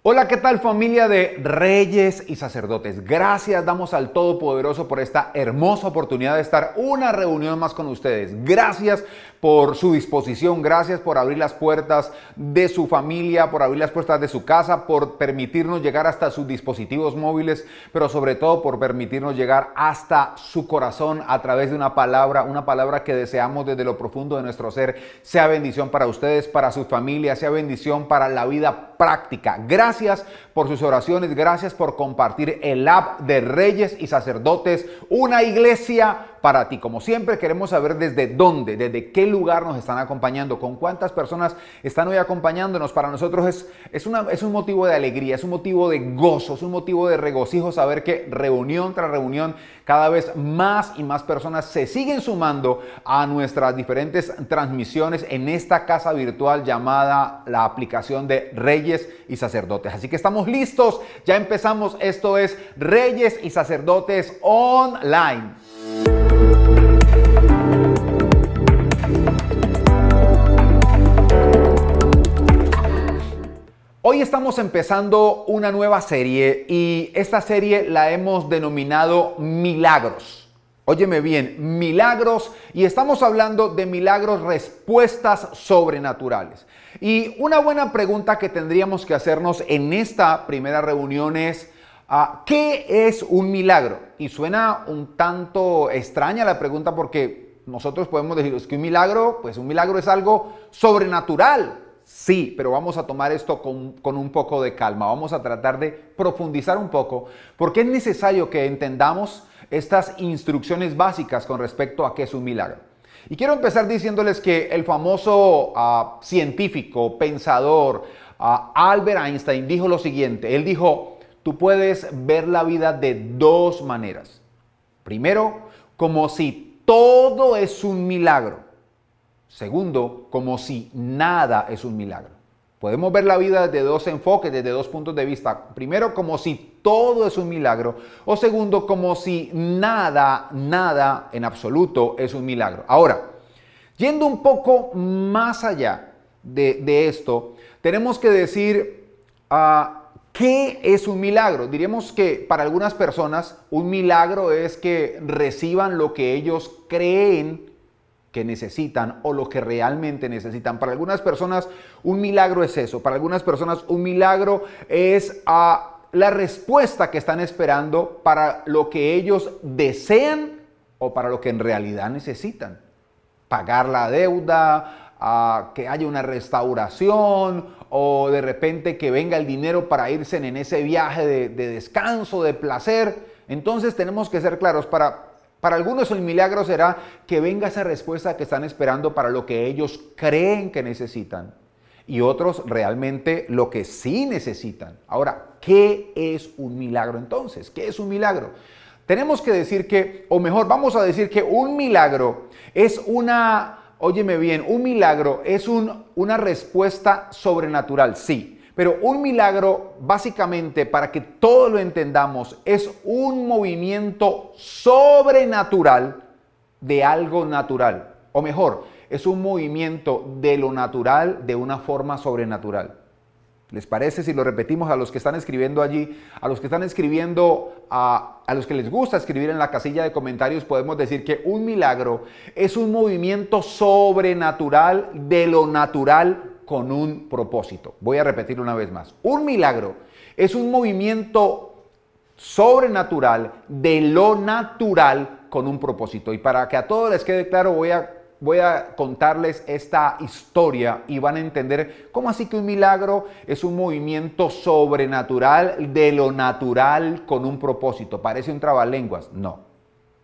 Hola, ¿qué tal familia de Reyes y Sacerdotes? Gracias damos al Todopoderoso por esta hermosa oportunidad de estar una reunión más con ustedes. Gracias por su disposición, gracias por abrir las puertas de su familia, por abrir las puertas de su casa, por permitirnos llegar hasta sus dispositivos móviles, pero sobre todo por permitirnos llegar hasta su corazón a través de una palabra que deseamos desde lo profundo de nuestro ser, sea bendición para ustedes, para sus familias, sea bendición para la vida práctica. Gracias por sus oraciones, gracias por compartir el app de Reyes y Sacerdotes, una iglesia para ti. Como siempre queremos saber desde dónde, desde qué lugar nos están acompañando, con cuántas personas están hoy acompañándonos. Para nosotros es un motivo de alegría, es un motivo de gozo, es un motivo de regocijo saber que reunión tras reunión cada vez más y más personas se siguen sumando a nuestras diferentes transmisiones en esta casa virtual llamada la aplicación de Reyes y Sacerdotes. Así que estamos listos, ya empezamos. Esto es Reyes y Sacerdotes Online. Hoy estamos empezando una nueva serie y esta serie la hemos denominado Milagros. Óyeme bien, milagros, y estamos hablando de milagros, respuestas sobrenaturales. Y una buena pregunta que tendríamos que hacernos en esta primera reunión es ¿qué es un milagro? Y suena un tanto extraña la pregunta porque nosotros podemos decir, es que un milagro es algo sobrenatural. Sí, pero vamos a tomar esto con un poco de calma. Vamos a tratar de profundizar un poco porque es necesario que entendamos estas instrucciones básicas con respecto a qué es un milagro. Y quiero empezar diciéndoles que el famoso científico, pensador, Albert Einstein dijo lo siguiente. Él dijo, tú puedes ver la vida de dos maneras. Primero, como si todo es un milagro. Segundo, como si nada es un milagro. Podemos ver la vida desde dos enfoques, desde dos puntos de vista. Primero, como si todo es un milagro. O segundo, como si nada en absoluto es un milagro. Ahora, yendo un poco más allá de esto, tenemos que decir ¿qué es un milagro? Diríamos que para algunas personas un milagro es que reciban lo que ellos creen que necesitan o lo que realmente necesitan. Para algunas personas un milagro es eso. Para algunas personas un milagro es la respuesta que están esperando para lo que ellos desean o para lo que en realidad necesitan. Pagar la deuda, que haya una restauración o de repente que venga el dinero para irse en ese viaje de descanso, de placer. Entonces tenemos que ser claros. Para algunos el milagro será que venga esa respuesta que están esperando para lo que ellos creen que necesitan. Y otros realmente lo que sí necesitan. Ahora, ¿qué es un milagro entonces? ¿Qué es un milagro? Tenemos que decir que, o mejor, vamos a decir que un milagro es óyeme bien, un milagro es una respuesta sobrenatural, sí. Pero un milagro, básicamente, para que todo lo entendamos, es un movimiento sobrenatural de algo natural. O mejor, es un movimiento de lo natural de una forma sobrenatural. ¿Les parece si lo repetimos a los que están escribiendo allí? A los que están escribiendo, a los que les gusta escribir en la casilla de comentarios, podemos decir que un milagro es un movimiento sobrenatural de lo natural con un propósito. Voy a repetirlo una vez más. Un milagro es un movimiento sobrenatural de lo natural con un propósito. Y para que a todos les quede claro, voy a contarles esta historia y van a entender cómo así que un milagro es un movimiento sobrenatural de lo natural con un propósito. Parece un trabalenguas. No.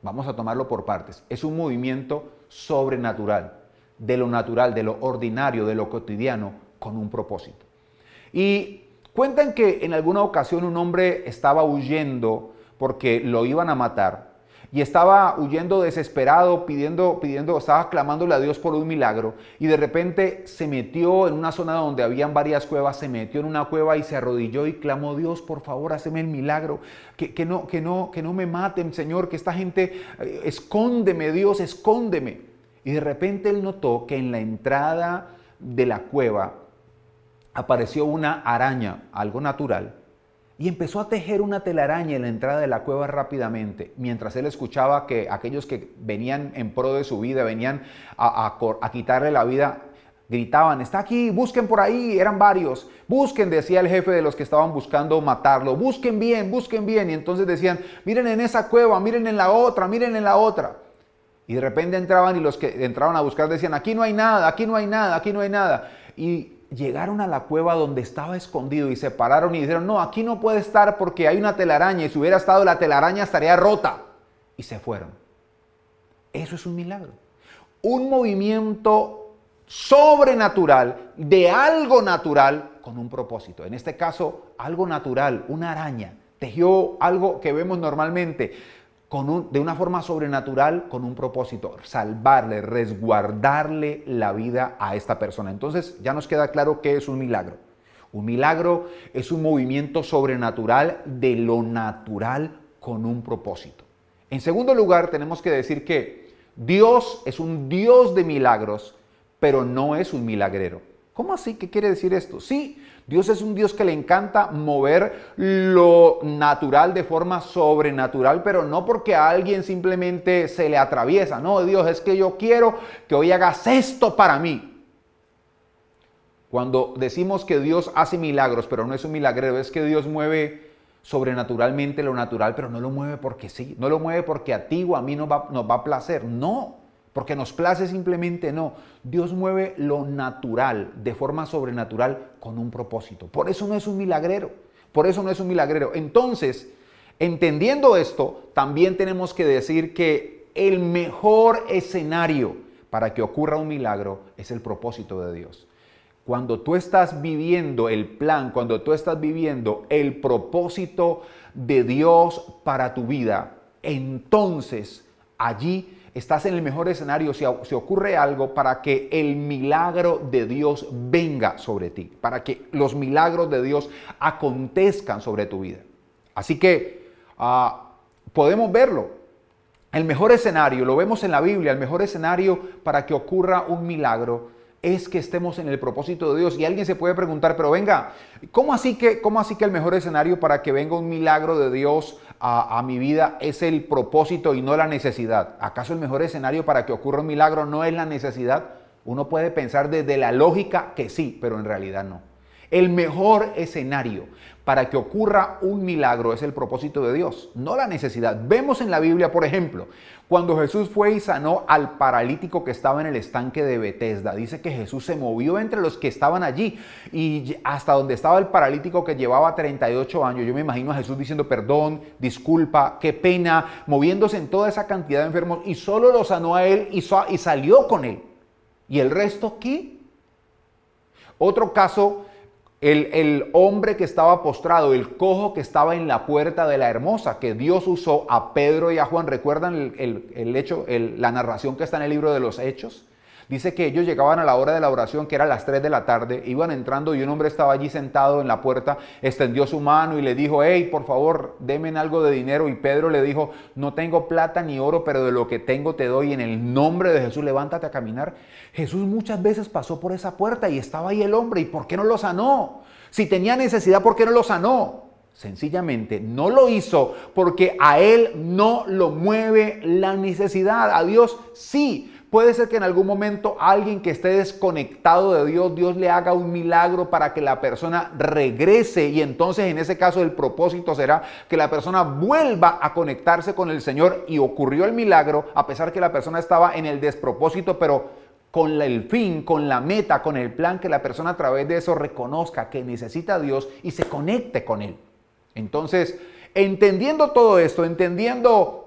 Vamos a tomarlo por partes. Es un movimiento sobrenatural de lo natural, de lo ordinario, de lo cotidiano, con un propósito. Y cuentan que en alguna ocasión un hombre estaba huyendo porque lo iban a matar y estaba huyendo desesperado, estaba clamándole a Dios por un milagro y de repente se metió en una zona donde habían varias cuevas, se metió en una cueva y se arrodilló y clamó: Dios, por favor, hazme el milagro, que no me maten, Señor, que esta gente, escóndeme, Dios, escóndeme. Y de repente él notó que en la entrada de la cueva apareció una araña, algo natural, y empezó a tejer una telaraña en la entrada de la cueva rápidamente, mientras él escuchaba que aquellos que venían en pro de su vida, venían a quitarle la vida, gritaban, está aquí, busquen por ahí, eran varios, busquen, decía el jefe de los que estaban buscando matarlo, busquen bien, y entonces decían, miren en esa cueva, miren en la otra, miren en la otra. Y de repente entraban y los que entraban a buscar decían, aquí no hay nada, aquí no hay nada, aquí no hay nada. Y llegaron a la cueva donde estaba escondido y se pararon y dijeron, no, aquí no puede estar porque hay una telaraña y si hubiera estado la telaraña estaría rota. Y se fueron. Eso es un milagro. Un movimiento sobrenatural de algo natural con un propósito. En este caso, algo natural, una araña. Tejió algo que vemos normalmente de una forma sobrenatural con un propósito, salvarle, resguardarle la vida a esta persona. Entonces ya nos queda claro qué es un milagro. Un milagro es un movimiento sobrenatural de lo natural con un propósito. En segundo lugar, tenemos que decir que Dios es un Dios de milagros, pero no es un milagrero. ¿Cómo así? ¿Qué quiere decir esto? Sí, Dios es un Dios que le encanta mover lo natural de forma sobrenatural, pero no porque a alguien simplemente se le atraviesa. No, Dios, es que yo quiero que hoy hagas esto para mí. Cuando decimos que Dios hace milagros, pero no es un milagrero, es que Dios mueve sobrenaturalmente lo natural, pero no lo mueve porque sí. No lo mueve porque a ti o a mí nos va a placer. No. Porque nos place simplemente no. Dios mueve lo natural de forma sobrenatural con un propósito. Por eso no es un milagrero. Por eso no es un milagrero. Entonces, entendiendo esto, también tenemos que decir que el mejor escenario para que ocurra un milagro es el propósito de Dios. Cuando tú estás viviendo el plan, cuando tú estás viviendo el propósito de Dios para tu vida, entonces allí estás en el mejor escenario si ocurre algo para que el milagro de Dios venga sobre ti, para que los milagros de Dios acontezcan sobre tu vida. Así que podemos verlo. El mejor escenario, lo vemos en la Biblia, el mejor escenario para que ocurra un milagro es que estemos en el propósito de Dios. Y alguien se puede preguntar, pero venga, ¿cómo así que el mejor escenario para que venga un milagro de Dios a mi vida es el propósito y no la necesidad? ¿Acaso el mejor escenario para que ocurra un milagro no es la necesidad? Uno puede pensar desde la lógica que sí, pero en realidad no. El mejor escenario para que ocurra un milagro es el propósito de Dios, no la necesidad. Vemos en la Biblia, por ejemplo, cuando Jesús fue y sanó al paralítico que estaba en el estanque de Betesda. Dice que Jesús se movió entre los que estaban allí y hasta donde estaba el paralítico que llevaba 38 años. Yo me imagino a Jesús diciendo perdón, disculpa, qué pena, moviéndose en toda esa cantidad de enfermos y solo lo sanó a él y salió con él. ¿Y el resto qué? Otro caso, el hombre que estaba postrado, el cojo que estaba en la puerta de la hermosa, que Dios usó a Pedro y a Juan. ¿Recuerdan la narración que está en el libro de los Hechos? Dice que ellos llegaban a la hora de la oración, que era las 3 de la tarde, iban entrando y un hombre estaba allí sentado en la puerta, extendió su mano y le dijo, hey, por favor, denme algo de dinero. Y Pedro le dijo, no tengo plata ni oro, pero de lo que tengo te doy. En el nombre de Jesús, levántate a caminar. Jesús muchas veces pasó por esa puerta y estaba ahí el hombre. ¿Y por qué no lo sanó? Si tenía necesidad, ¿por qué no lo sanó? Sencillamente no lo hizo porque a él no lo mueve la necesidad. A Dios sí. Puede ser que en algún momento alguien que esté desconectado de Dios, Dios le haga un milagro para que la persona regrese y entonces en ese caso el propósito será que la persona vuelva a conectarse con el Señor y ocurrió el milagro a pesar que la persona estaba en el despropósito, pero con el fin, con la meta, con el plan, que la persona a través de eso reconozca que necesita a Dios y se conecte con Él. Entonces, entendiendo todo esto, entendiendo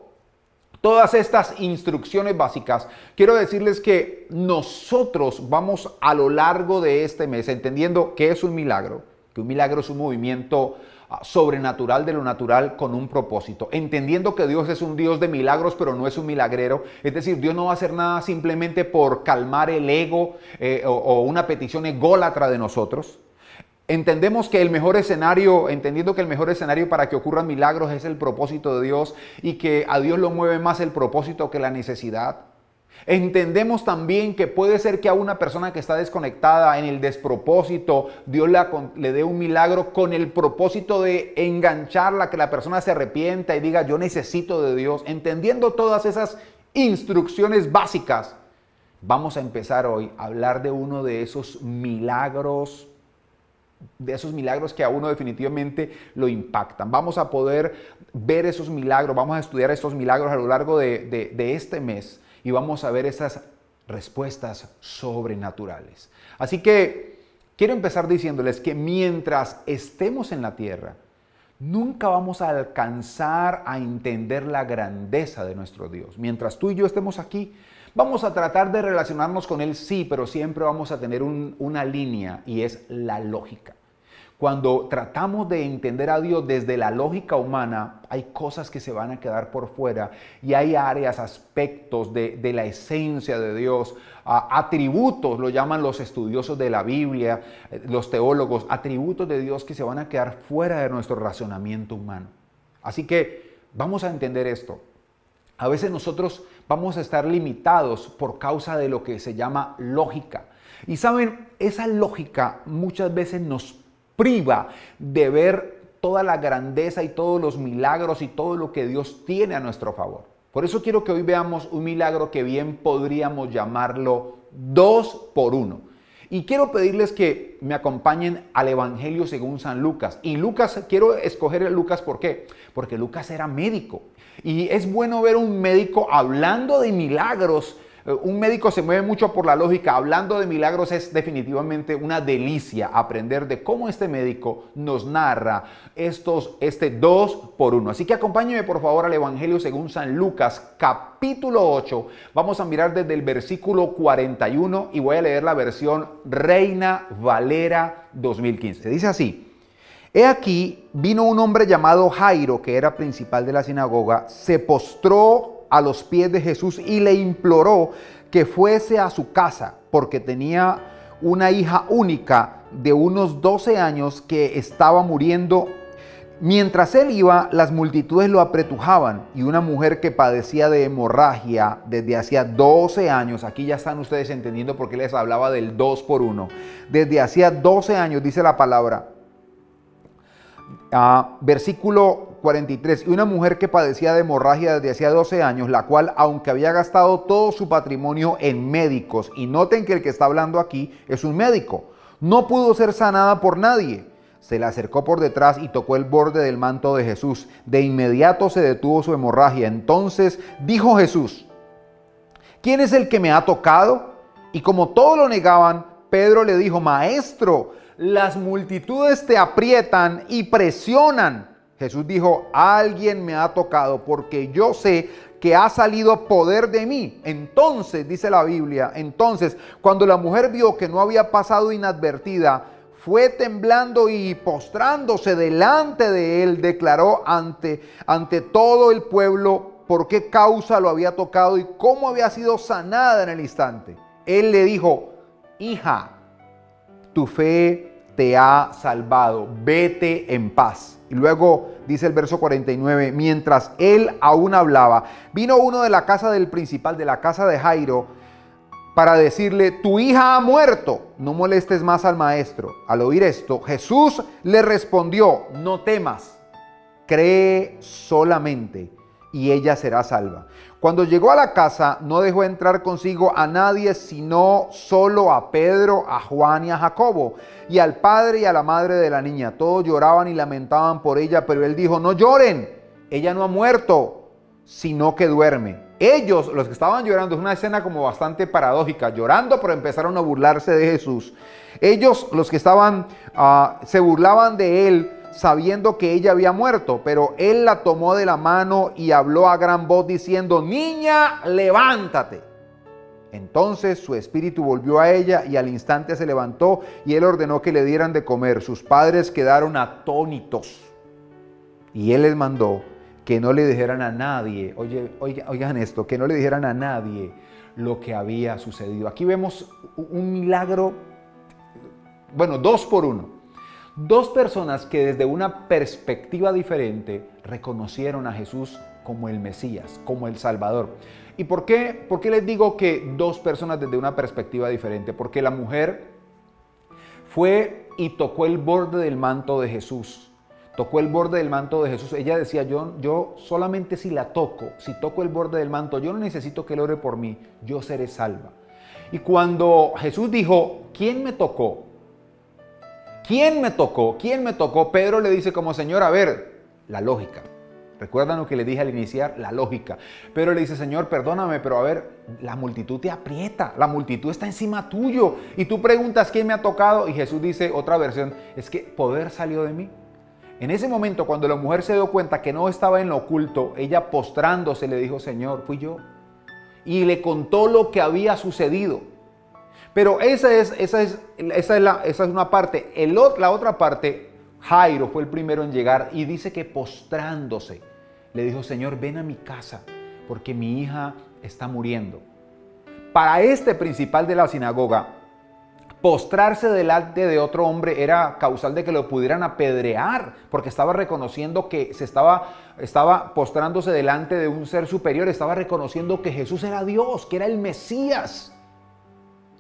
todas estas instrucciones básicas, quiero decirles que nosotros vamos a lo largo de este mes entendiendo qué es un milagro, que un milagro es un movimiento sobrenatural de lo natural con un propósito, entendiendo que Dios es un Dios de milagros pero no es un milagrero, es decir, Dios no va a hacer nada simplemente por calmar el ego o una petición ególatra de nosotros. Entendemos que entendiendo que el mejor escenario para que ocurran milagros es el propósito de Dios y que a Dios lo mueve más el propósito que la necesidad. Entendemos también que puede ser que a una persona que está desconectada en el despropósito, Dios le dé un milagro con el propósito de engancharla, que la persona se arrepienta y diga yo necesito de Dios. Entendiendo todas esas instrucciones básicas, vamos a empezar hoy a hablar de uno de esos milagros que a uno definitivamente lo impactan. Vamos a poder ver esos milagros, vamos a estudiar estos milagros a lo largo de este mes y vamos a ver esas respuestas sobrenaturales. Así que quiero empezar diciéndoles que mientras estemos en la tierra, nunca vamos a alcanzar a entender la grandeza de nuestro Dios. Mientras tú y yo estemos aquí, vamos a tratar de relacionarnos con Él, sí, pero siempre vamos a tener una línea y es la lógica. Cuando tratamos de entender a Dios desde la lógica humana, hay cosas que se van a quedar por fuera y hay áreas, aspectos de la esencia de Dios, atributos, lo llaman los estudiosos de la Biblia, los teólogos, atributos de Dios que se van a quedar fuera de nuestro razonamiento humano. Así que vamos a entender esto. A veces nosotros vamos a estar limitados por causa de lo que se llama lógica. Y saben, esa lógica muchas veces nos priva de ver toda la grandeza y todos los milagros y todo lo que Dios tiene a nuestro favor. Por eso quiero que hoy veamos un milagro que bien podríamos llamarlo 2 por 1. Y quiero pedirles que me acompañen al Evangelio según San Lucas. Y Lucas, quiero escoger a Lucas, ¿por qué? Porque Lucas era médico. Y es bueno ver un médico hablando de milagros. Un médico se mueve mucho por la lógica. Hablando de milagros es definitivamente una delicia aprender de cómo este médico nos narra este 2 por 1. Así que acompáñenme por favor al Evangelio según San Lucas, capítulo 8. Vamos a mirar desde el versículo 41 y voy a leer la versión Reina Valera 2015. Dice así: He aquí, vino un hombre llamado Jairo, que era principal de la sinagoga, se postró a los pies de Jesús y le imploró que fuese a su casa, porque tenía una hija única de unos 12 años que estaba muriendo. Mientras él iba, las multitudes lo apretujaban, y una mujer que padecía de hemorragia desde hacía 12 años, aquí ya están ustedes entendiendo por qué les hablaba del 2 por 1, desde hacía 12 años, dice la palabra, versículo 43, y una mujer que padecía de hemorragia desde hacía 12 años, la cual, aunque había gastado todo su patrimonio en médicos, y noten que el que está hablando aquí es un médico, no pudo ser sanada por nadie. Se le acercó por detrás y tocó el borde del manto de Jesús. De inmediato se detuvo su hemorragia. Entonces dijo Jesús: ¿quién es el que me ha tocado? Y como todos lo negaban, Pedro le dijo: Maestro, las multitudes te aprietan y presionan. Jesús dijo: alguien me ha tocado, porque yo sé que ha salido poder de mí. Entonces, dice la Biblia, cuando la mujer vio que no había pasado inadvertida, fue temblando y postrándose delante de él, declaró ante todo el pueblo por qué causa lo había tocado y cómo había sido sanada en el instante. Él le dijo: hija, tu fe te ha salvado, vete en paz. Y luego dice el verso 49, mientras él aún hablaba, vino uno de la casa del principal, de la casa de Jairo, para decirle: tu hija ha muerto, no molestes más al maestro. Al oír esto, Jesús le respondió: no temas, cree solamente y ella será salva. Cuando llegó a la casa, no dejó entrar consigo a nadie, sino solo a Pedro, a Juan y a Jacobo, y al padre y a la madre de la niña. Todos lloraban y lamentaban por ella, pero él dijo: no lloren, ella no ha muerto, sino que duerme. Ellos, los que estaban llorando, es una escena como bastante paradójica, llorando, pero empezaron a burlarse de Jesús. Ellos, los que estaban, se burlaban de él, sabiendo que ella había muerto, pero él la tomó de la mano y habló a gran voz diciendo: niña, levántate. Entonces su espíritu volvió a ella y al instante se levantó y él ordenó que le dieran de comer. Sus padres quedaron atónitos y él les mandó que no le dijeran a nadie, oigan esto, que no le dijeran a nadie lo que había sucedido. Aquí vemos un milagro, bueno, 2 por 1. Dos personas que desde una perspectiva diferente reconocieron a Jesús como el Mesías, como el Salvador. ¿Y por qué les digo que dos personas desde una perspectiva diferente? Porque la mujer fue y tocó el borde del manto de Jesús. Tocó el borde del manto de Jesús. Ella decía, yo solamente si la toco, si toco el borde del manto, yo no necesito que él ore por mí, yo seré salva. Y cuando Jesús dijo, ¿quién me tocó? ¿Quién me tocó? ¿Quién me tocó? Pedro le dice como, Señor, a ver, la lógica. ¿Recuerdan lo que le dije al iniciar? La lógica. Pedro le dice, Señor, perdóname, pero a ver, la multitud te aprieta, la multitud está encima tuyo. Y tú preguntas, ¿quién me ha tocado? Y Jesús dice, otra versión, es que poder salió de mí. En ese momento, cuando la mujer se dio cuenta que no estaba en lo oculto, ella postrándose le dijo, Señor, fui yo. Y le contó lo que había sucedido. Pero esa es una parte. La otra parte, Jairo fue el primero en llegar y dice que postrándose, le dijo, Señor, ven a mi casa porque mi hija está muriendo. Para este principal de la sinagoga, postrarse delante de otro hombre era causal de que lo pudieran apedrear, porque estaba reconociendo que estaba postrándose delante de un ser superior, estaba reconociendo que Jesús era Dios, que era el Mesías.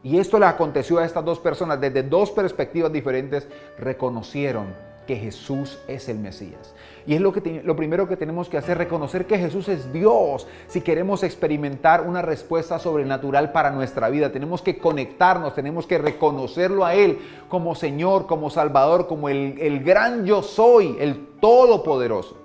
Y esto le aconteció a estas dos personas, desde dos perspectivas diferentes, reconocieron que Jesús es el Mesías. Y es lo primero que tenemos que hacer, reconocer que Jesús es Dios. Si queremos experimentar una respuesta sobrenatural para nuestra vida, tenemos que conectarnos, tenemos que reconocerlo a Él como Señor, como Salvador, como el gran yo soy, el Todopoderoso.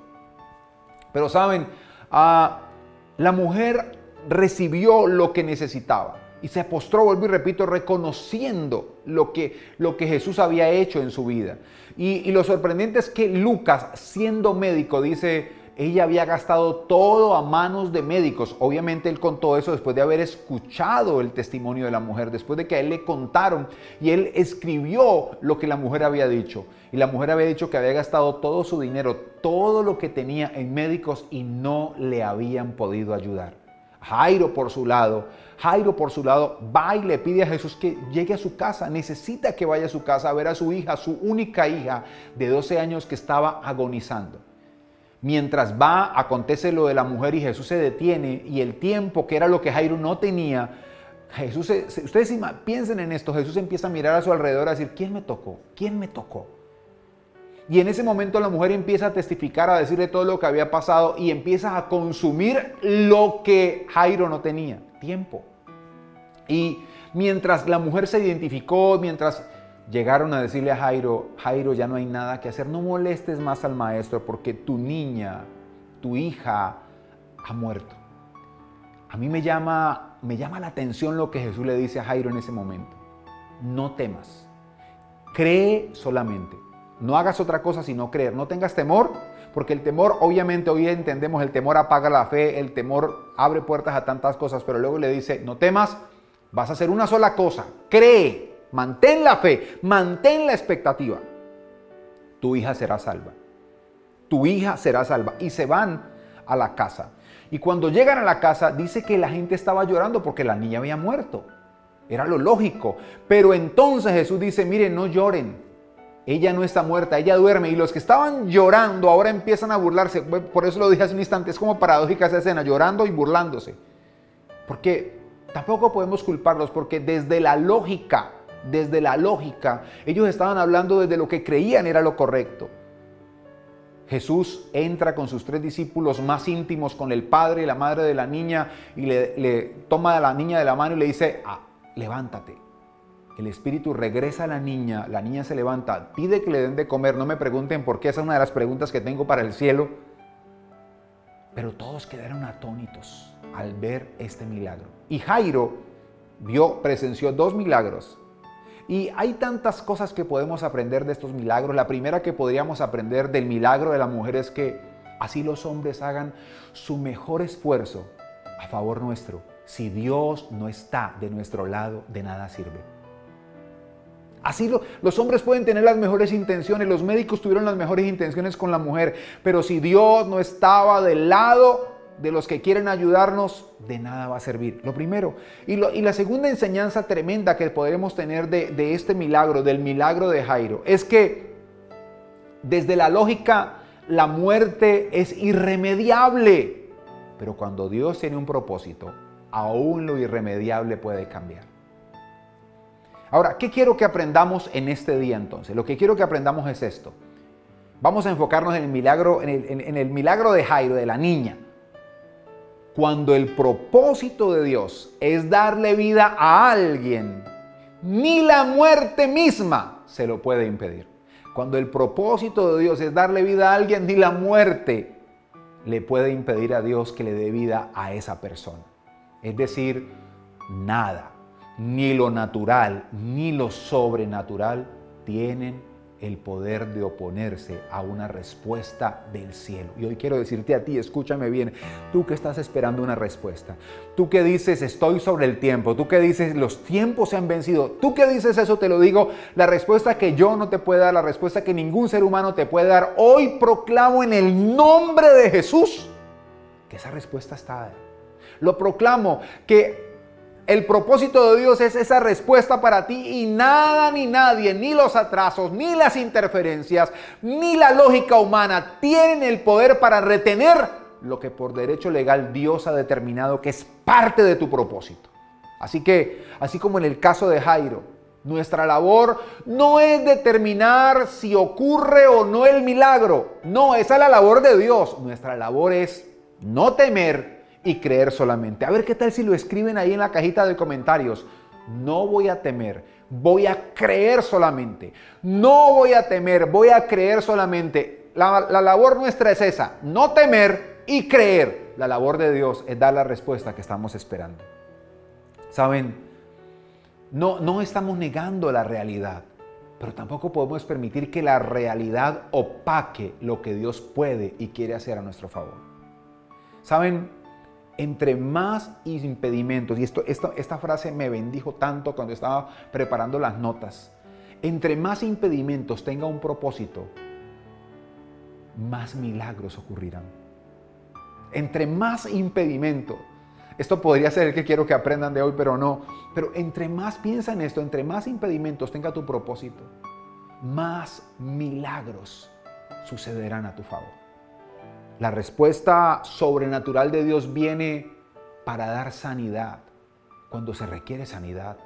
Pero saben, la mujer recibió lo que necesitaba. Y se postró, vuelvo y repito, reconociendo lo que Jesús había hecho en su vida. Y lo sorprendente es que Lucas, siendo médico, dice, ella había gastado todo a manos de médicos. Obviamente él contó eso después de haber escuchado el testimonio de la mujer, después de que a él le contaron y él escribió lo que la mujer había dicho. Y la mujer había dicho que había gastado todo su dinero, todo lo que tenía en médicos y no le habían podido ayudar. Jairo por su lado va y le pide a Jesús que llegue a su casa, necesita que vaya a su casa a ver a su hija, su única hija de 12 años que estaba agonizando. Mientras va, acontece lo de la mujer y Jesús se detiene y el tiempo, que era lo que Jairo no tenía, ustedes piensen en esto, Jesús empieza a mirar a su alrededor a decir, ¿quién me tocó? ¿Quién me tocó? Y en ese momento la mujer empieza a testificar, a decirle todo lo que había pasado y empieza a consumir lo que Jairo no tenía, tiempo. Y mientras la mujer se identificó, mientras llegaron a decirle a Jairo, Jairo, ya no hay nada que hacer, no molestes más al maestro porque tu niña, tu hija ha muerto. A mí me llama la atención lo que Jesús le dice a Jairo en ese momento. No temas, cree solamente. No hagas otra cosa sino creer. No tengas temor, porque el temor, obviamente hoy entendemos, el temor apaga la fe, el temor abre puertas a tantas cosas, pero luego le dice, no temas, vas a hacer una sola cosa, cree, mantén la fe, mantén la expectativa. Tu hija será salva. Tu hija será salva. Y se van a la casa. Y cuando llegan a la casa, dice que la gente estaba llorando porque la niña había muerto. Era lo lógico. Pero entonces Jesús dice, miren, no lloren. Ella no está muerta, ella duerme. Y los que estaban llorando ahora empiezan a burlarse. Por eso lo dije hace un instante, es como paradójica esa escena, llorando y burlándose. Porque tampoco podemos culparlos, porque desde la lógica, ellos estaban hablando desde lo que creían era lo correcto. Jesús entra con sus 3 discípulos más íntimos, con el padre y la madre de la niña, y le toma a la niña de la mano y le dice, levántate. El espíritu regresa a la niña se levanta, pide que le den de comer. No me pregunten por qué, esa es una de las preguntas que tengo para el cielo. Pero todos quedaron atónitos al ver este milagro. Y Jairo presenció 2 milagros. Y hay tantas cosas que podemos aprender de estos milagros. La primera que podríamos aprender del milagro de la mujer es que así los hombres hagan su mejor esfuerzo a favor nuestro. Si Dios no está de nuestro lado, de nada sirve. Así los hombres pueden tener las mejores intenciones, los médicos tuvieron las mejores intenciones con la mujer, pero si Dios no estaba del lado de los que quieren ayudarnos, de nada va a servir. Lo primero. Y la segunda enseñanza tremenda que podremos tener de este milagro, del milagro de Jairo, es que Desde la lógica, la muerte es irremediable. Pero cuando Dios tiene un propósito, aún lo irremediable puede cambiar. Ahora, ¿qué quiero que aprendamos en este día entonces? Lo que quiero que aprendamos es esto. Vamos a enfocarnos en el milagro, en el milagro de Jairo, de la niña. Cuando el propósito de Dios es darle vida a alguien, ni la muerte misma se lo puede impedir. Cuando el propósito de Dios es darle vida a alguien, ni la muerte le puede impedir a Dios que le dé vida a esa persona. Es decir, nada, ni lo natural, ni lo sobrenatural tienen el poder de oponerse a una respuesta del cielo. Y hoy quiero decirte a ti, escúchame bien, tú que estás esperando una respuesta, tú que dices estoy sobre el tiempo, tú que dices los tiempos se han vencido, tú que dices eso, te lo digo, la respuesta que yo no te puedo dar, la respuesta que ningún ser humano te puede dar, hoy proclamo en el nombre de Jesús que esa respuesta está dada. Lo proclamo que el propósito de Dios es esa respuesta para ti y nada ni nadie, ni los atrasos, ni las interferencias, ni la lógica humana tienen el poder para retener lo que por derecho legal Dios ha determinado que es parte de tu propósito. Así que, así como en el caso de Jairo, nuestra labor no es determinar si ocurre o no el milagro. No, esa es la labor de Dios. Nuestra labor es no temer y creer solamente. A ver qué tal si lo escriben ahí en la cajita de comentarios. No voy a temer, voy a creer solamente. No voy a temer, voy a creer solamente. La labor nuestra es esa, no temer y creer. La labor de Dios es dar la respuesta que estamos esperando. ¿Saben? No estamos negando la realidad, pero tampoco podemos permitir que la realidad opaque lo que Dios puede y quiere hacer a nuestro favor. ¿Saben? Entre más impedimentos, y esta frase me bendijo tanto cuando estaba preparando las notas, entre más impedimentos tenga un propósito, más milagros ocurrirán. Entre más impedimentos, esto podría ser el que quiero que aprendan de hoy, pero no, pero entre más piensa en esto, entre más impedimentos tenga tu propósito, más milagros sucederán a tu favor. La respuesta sobrenatural de Dios viene para dar sanidad cuando se requiere sanidad,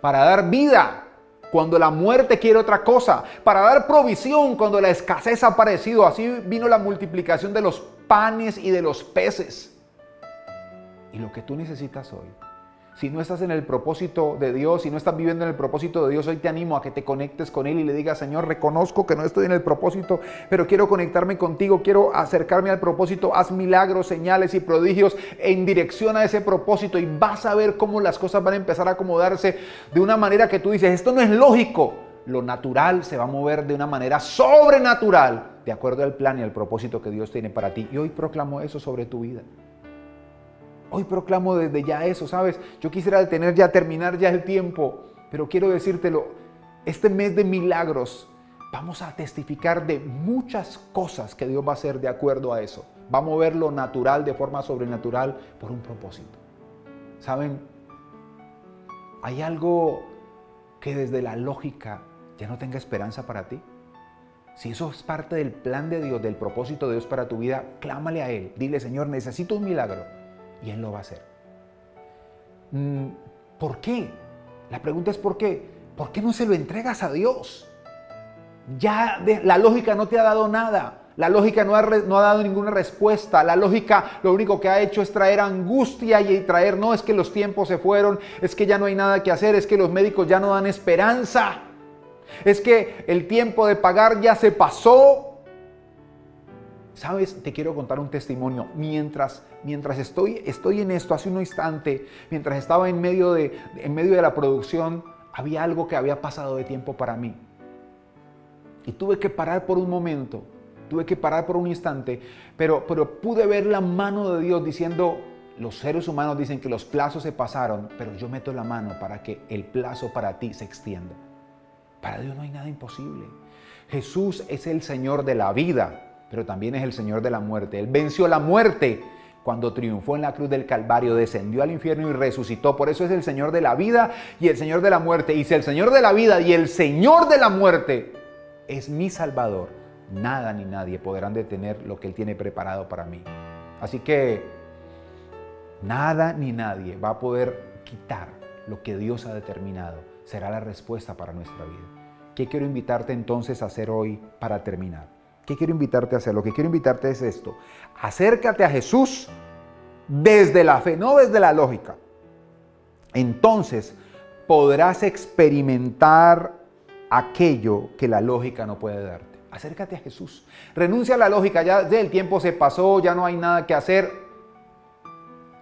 para dar vida cuando la muerte quiere otra cosa, para dar provisión cuando la escasez ha aparecido. Así vino la multiplicación de los panes y de los peces. Y lo que tú necesitas hoy, si no estás en el propósito de Dios, si no estás viviendo en el propósito de Dios, hoy te animo a que te conectes con Él y le digas, Señor, reconozco que no estoy en el propósito, pero quiero conectarme contigo, quiero acercarme al propósito, haz milagros, señales y prodigios en dirección a ese propósito y vas a ver cómo las cosas van a empezar a acomodarse de una manera que tú dices, esto no es lógico. Lo natural se va a mover de una manera sobrenatural, de acuerdo al plan y al propósito que Dios tiene para ti. Y hoy proclamo eso sobre tu vida. Hoy proclamo desde ya eso, ¿sabes? Yo quisiera terminar ya el tiempo, pero quiero decírtelo, este mes de milagros vamos a testificar de muchas cosas que Dios va a hacer de acuerdo a eso. Va a mover lo natural de forma sobrenatural por un propósito. ¿Saben? Hay algo que desde la lógica ya no tenga esperanza para ti. Si eso es parte del plan de Dios, del propósito de Dios para tu vida, clámale a Él. Dile, Señor, necesito un milagro. Y Él lo va a hacer. ¿Por qué? La pregunta es ¿por qué? ¿Por qué no se lo entregas a Dios? Ya la lógica no te ha dado nada. La lógica no ha dado ninguna respuesta. La lógica lo único que ha hecho es traer angustia y traer, no, es que los tiempos se fueron, es que ya no hay nada que hacer, es que los médicos ya no dan esperanza, es que el tiempo de pagar ya se pasó. ¿Sabes? Te quiero contar un testimonio. Mientras estoy en esto, hace un instante, mientras estaba en medio de la producción, había algo que había pasado de tiempo para mí. Y tuve que parar por un momento, tuve que parar por un instante, pero pude ver la mano de Dios diciendo, los seres humanos dicen que los plazos se pasaron, pero yo meto la mano para que el plazo para ti se extienda. Para Dios no hay nada imposible. Jesús es el Señor de la vida, pero también es el Señor de la muerte. Él venció la muerte cuando triunfó en la cruz del Calvario, descendió al infierno y resucitó. Por eso es el Señor de la vida y el Señor de la muerte. Y si el Señor de la vida y el Señor de la muerte es mi Salvador, nada ni nadie podrán detener lo que Él tiene preparado para mí. Así que nada ni nadie va a poder quitar lo que Dios ha determinado. Será la respuesta para nuestra vida. ¿Qué quiero invitarte entonces a hacer hoy para terminar? ¿Qué quiero invitarte a hacer? Lo que quiero invitarte es esto. Acércate a Jesús desde la fe, no desde la lógica. Entonces podrás experimentar aquello que la lógica no puede darte. Acércate a Jesús. Renuncia a la lógica. Ya el tiempo se pasó, ya no hay nada que hacer.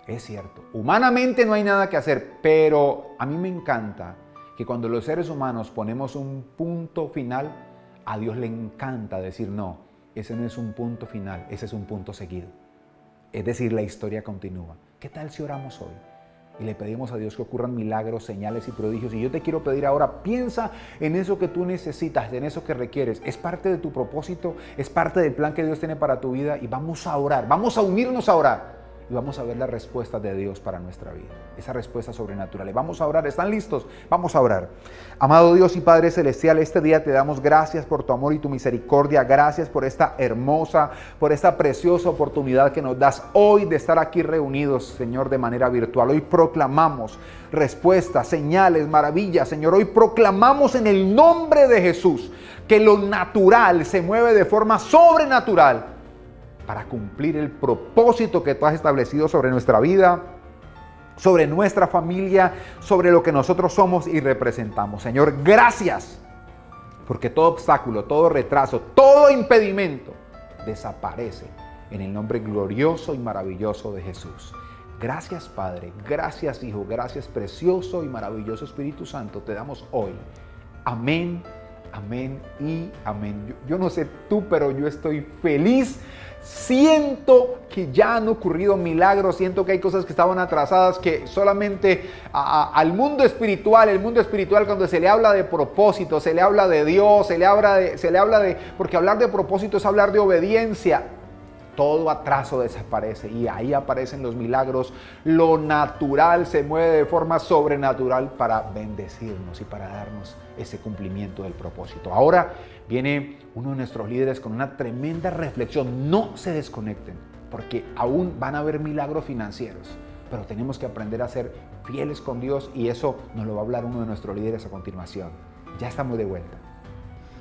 Es cierto, humanamente no hay nada que hacer, pero a mí me encanta que cuando los seres humanos ponemos un punto final, a Dios le encanta decir no, ese no es un punto final, ese es un punto seguido. Es decir, la historia continúa. ¿Qué tal si oramos hoy? Y le pedimos a Dios que ocurran milagros, señales y prodigios. Y yo te quiero pedir ahora, piensa en eso que tú necesitas, en eso que requieres. Es parte de tu propósito, es parte del plan que Dios tiene para tu vida. Y vamos a orar, vamos a unirnos a orar. Y vamos a ver las respuestas de Dios para nuestra vida. Esas respuestas sobrenaturales. Vamos a orar, ¿están listos? Vamos a orar. Amado Dios y Padre Celestial, este día te damos gracias por tu amor y tu misericordia. Gracias por esta hermosa, por esta preciosa oportunidad que nos das hoy de estar aquí reunidos, Señor, de manera virtual. Hoy proclamamos respuestas, señales, maravillas, Señor. Hoy proclamamos en el nombre de Jesús que lo natural se mueve de forma sobrenatural para cumplir el propósito que tú has establecido sobre nuestra vida, sobre nuestra familia, sobre lo que nosotros somos y representamos. Señor, gracias, porque todo obstáculo, todo retraso, todo impedimento desaparece en el nombre glorioso y maravilloso de Jesús. Gracias, Padre, gracias, Hijo, gracias, precioso y maravilloso Espíritu Santo, te damos hoy. Amén, amén y amén. Yo no sé tú, pero yo estoy feliz. Siento que ya han ocurrido milagros, siento que hay cosas que estaban atrasadas, que solamente al mundo espiritual, el mundo espiritual cuando se le habla de propósito, se le habla de Dios, se le habla de, porque hablar de propósito es hablar de obediencia. Todo atraso desaparece y ahí aparecen los milagros. Lo natural se mueve de forma sobrenatural para bendecirnos y para darnos ese cumplimiento del propósito. Ahora viene uno de nuestros líderes con una tremenda reflexión. No se desconecten, porque aún van a haber milagros financieros, pero tenemos que aprender a ser fieles con Dios y eso nos lo va a hablar uno de nuestros líderes a continuación. Ya estamos de vuelta.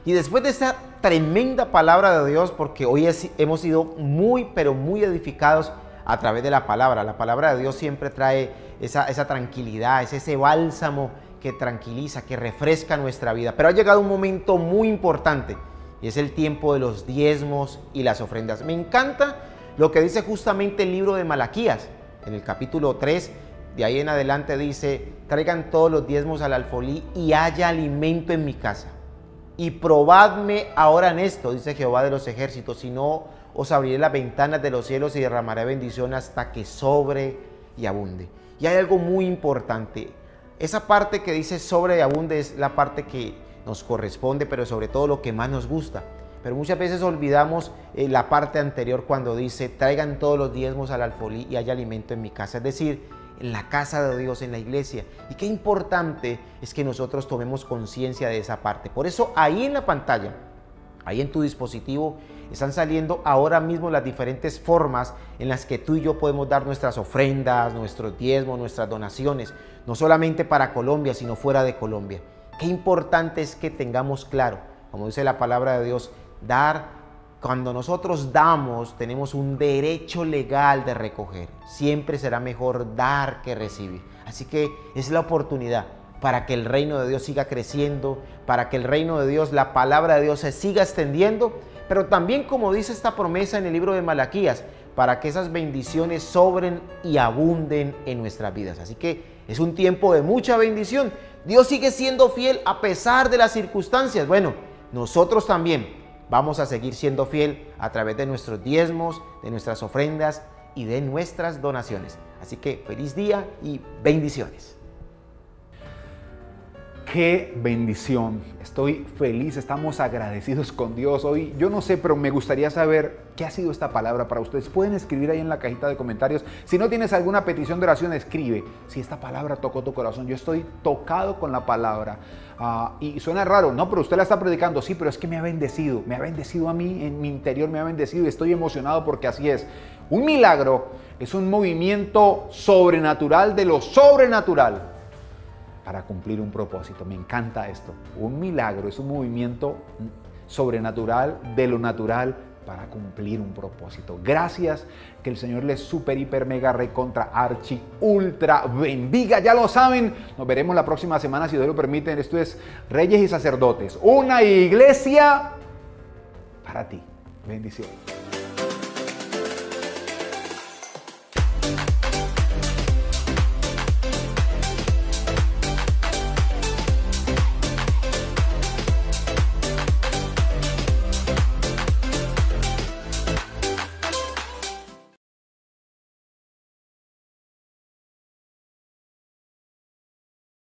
Y después de esta tremenda palabra de Dios, porque hoy hemos sido muy, pero muy edificados a través de la palabra. La palabra de Dios siempre trae esa tranquilidad, es ese bálsamo que tranquiliza, que refresca nuestra vida. Pero ha llegado un momento muy importante y es el tiempo de los diezmos y las ofrendas. Me encanta lo que dice justamente el libro de Malaquías, en el capítulo 3, de ahí en adelante dice: traigan todos los diezmos al alfolí y haya alimento en mi casa. Y probadme ahora en esto, dice Jehová de los ejércitos, si no os abriré las ventanas de los cielos y derramaré bendición hasta que sobre y abunde. Y hay algo muy importante. Esa parte que dice sobre y abunde es la parte que nos corresponde, pero sobre todo lo que más nos gusta. Pero muchas veces olvidamos la parte anterior cuando dice: traigan todos los diezmos al alfolí y haya alimento en mi casa. Es decir, en la casa de Dios, en la iglesia. Y qué importante es que nosotros tomemos conciencia de esa parte. Por eso ahí en la pantalla, ahí en tu dispositivo, están saliendo ahora mismo las diferentes formas en las que tú y yo podemos dar nuestras ofrendas, nuestros diezmos, nuestras donaciones, no solamente para Colombia, sino fuera de Colombia. Qué importante es que tengamos claro, como dice la palabra de Dios, dar. Cuando nosotros damos, tenemos un derecho legal de recoger. Siempre será mejor dar que recibir. Así que es la oportunidad para que el reino de Dios siga creciendo, para que el reino de Dios, la palabra de Dios se siga extendiendo, pero también, como dice esta promesa en el libro de Malaquías, para que esas bendiciones sobren y abunden en nuestras vidas. Así que es un tiempo de mucha bendición. Dios sigue siendo fiel a pesar de las circunstancias. Bueno, nosotros también vamos a seguir siendo fiel a través de nuestros diezmos, de nuestras ofrendas y de nuestras donaciones. Así que feliz día y bendiciones. Qué bendición. Estoy feliz, estamos agradecidos con Dios hoy. Yo no sé, pero me gustaría saber qué ha sido esta palabra para ustedes. Pueden escribir ahí en la cajita de comentarios. Si no tienes alguna petición de oración, escribe. Si esta palabra tocó tu corazón, yo estoy tocado con la palabra. Y suena raro, no, pero usted la está predicando. Sí, pero es que me ha bendecido a mí, en mi interior me ha bendecido y estoy emocionado porque así es. Un milagro es un movimiento sobrenatural de lo sobrenatural para cumplir un propósito. Me encanta esto. Un milagro es un movimiento sobrenatural de lo natural para cumplir un propósito. Gracias, que el Señor les super, hiper, mega, recontra, archi, ultra bendiga. Ya lo saben, nos veremos la próxima semana si Dios lo permite. Esto es Reyes y Sacerdotes, una iglesia para ti. Bendiciones.